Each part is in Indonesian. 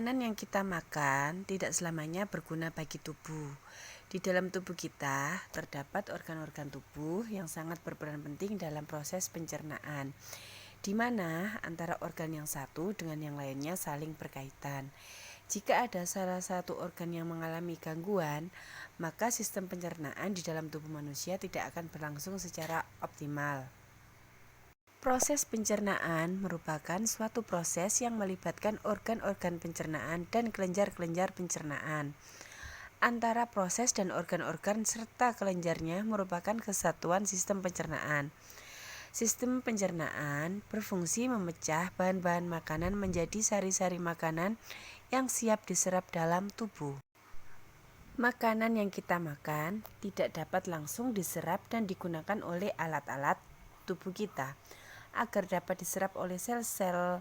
Makanan yang kita makan tidak selamanya berguna bagi tubuh. Di dalam tubuh kita terdapat organ-organ tubuh yang sangat berperan penting dalam proses pencernaan, di mana antara organ yang satu dengan yang lainnya saling berkaitan. Jika ada salah satu organ yang mengalami gangguan, maka sistem pencernaan di dalam tubuh manusia tidak akan berlangsung secara optimal. Proses pencernaan merupakan suatu proses yang melibatkan organ-organ pencernaan dan kelenjar-kelenjar pencernaan. Antara proses dan organ-organ serta kelenjarnya merupakan kesatuan sistem pencernaan. Sistem pencernaan berfungsi memecah bahan-bahan makanan menjadi sari-sari makanan yang siap diserap dalam tubuh. Makanan yang kita makan tidak dapat langsung diserap dan digunakan oleh alat-alat tubuh kita. Agar dapat diserap oleh sel-sel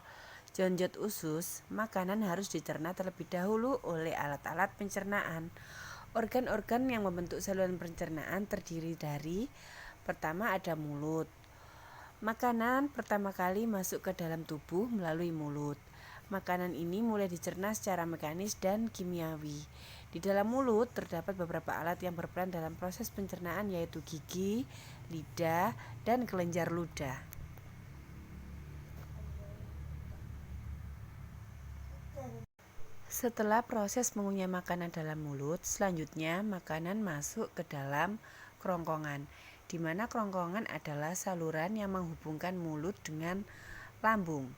jonjot usus, makanan harus dicerna terlebih dahulu oleh alat-alat pencernaan. Organ-organ yang membentuk saluran pencernaan terdiri dari: pertama ada mulut. Makanan pertama kali masuk ke dalam tubuh melalui mulut. Makanan ini mulai dicerna secara mekanis dan kimiawi. Di dalam mulut terdapat beberapa alat yang berperan dalam proses pencernaan, yaitu gigi, lidah, dan kelenjar ludah. Setelah proses mengunyah makanan dalam mulut, selanjutnya makanan masuk ke dalam kerongkongan, di mana kerongkongan adalah saluran yang menghubungkan mulut dengan lambung.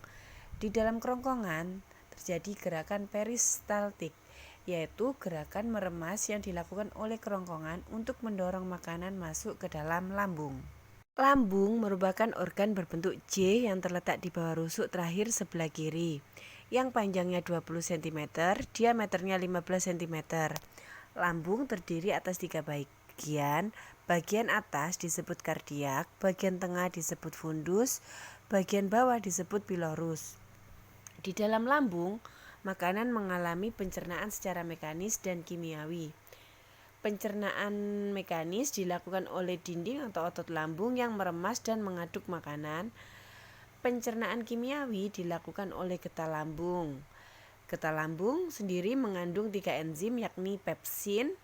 Di dalam kerongkongan terjadi gerakan peristaltik, yaitu gerakan meremas yang dilakukan oleh kerongkongan untuk mendorong makanan masuk ke dalam lambung. Lambung merupakan organ berbentuk J yang terletak di bawah rusuk terakhir sebelah kiri, yang panjangnya 20 cm, diameternya 15 cm. Lambung terdiri atas 3 bagian. Bagian atas disebut kardiak, bagian tengah disebut fundus, bagian bawah disebut pilorus. Di dalam lambung, makanan mengalami pencernaan secara mekanis dan kimiawi. Pencernaan mekanis dilakukan oleh dinding atau otot lambung yang meremas dan mengaduk makanan. Pencernaan kimiawi dilakukan oleh getah lambung. Getah lambung sendiri mengandung 3 enzim, yakni pepsin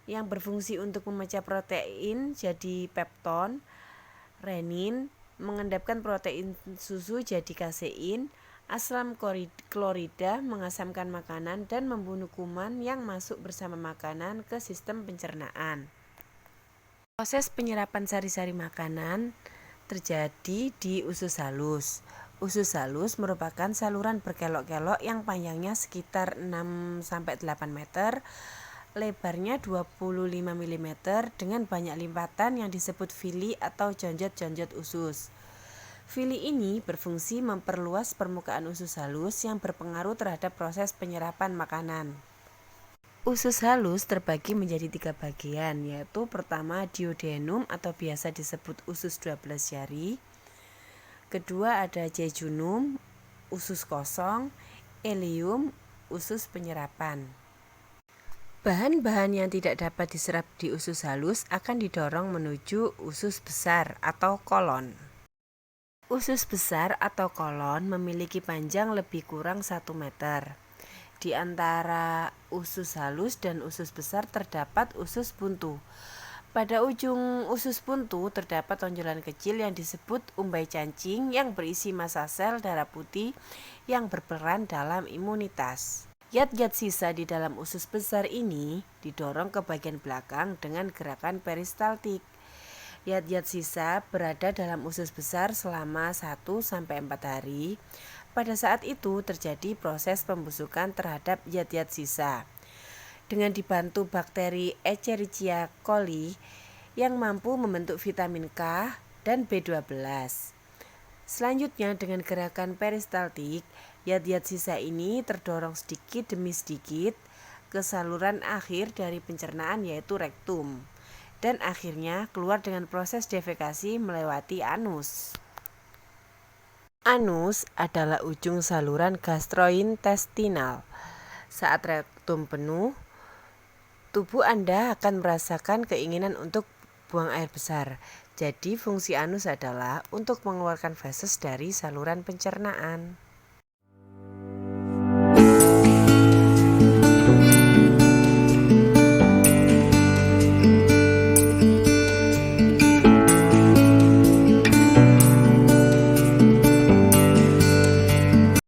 yang berfungsi untuk memecah protein jadi pepton, renin mengendapkan protein susu jadi kasein, asam klorida mengasamkan makanan dan membunuh kuman yang masuk bersama makanan ke sistem pencernaan. Proses penyerapan sari-sari makanan terjadi di usus halus. Usus halus merupakan saluran berkelok-kelok yang panjangnya sekitar 6-8 meter, lebarnya 25 mm dengan banyak limpatan yang disebut villi atau jonjot-jonjot usus. Villi ini berfungsi memperluas permukaan usus halus yang berpengaruh terhadap proses penyerapan makanan. Usus halus terbagi menjadi 3 bagian, yaitu pertama duodenum atau biasa disebut usus 12 jari. Kedua ada jejunum, usus kosong, ileum, usus penyerapan. Bahan-bahan yang tidak dapat diserap di usus halus akan didorong menuju usus besar atau kolon. Usus besar atau kolon memiliki panjang lebih kurang 1 meter. Di antara usus halus dan usus besar terdapat usus buntu. Pada ujung usus buntu terdapat tonjolan kecil yang disebut umbai cacing yang berisi massa sel darah putih yang berperan dalam imunitas. Yat-yat sisa di dalam usus besar ini didorong ke bagian belakang dengan gerakan peristaltik. Yat-yat sisa berada dalam usus besar selama 1-4 hari. Pada saat itu terjadi proses pembusukan terhadap yat-yat sisa dengan dibantu bakteri Escherichia coli yang mampu membentuk vitamin K dan B12. Selanjutnya dengan gerakan peristaltik, yat-yat sisa ini terdorong sedikit demi sedikit ke saluran akhir dari pencernaan, yaitu rektum, dan akhirnya keluar dengan proses defekasi melewati anus. Anus adalah ujung saluran gastrointestinal. Saat rektum penuh, tubuh Anda akan merasakan keinginan untuk buang air besar. Jadi fungsi anus adalah untuk mengeluarkan feses dari saluran pencernaan.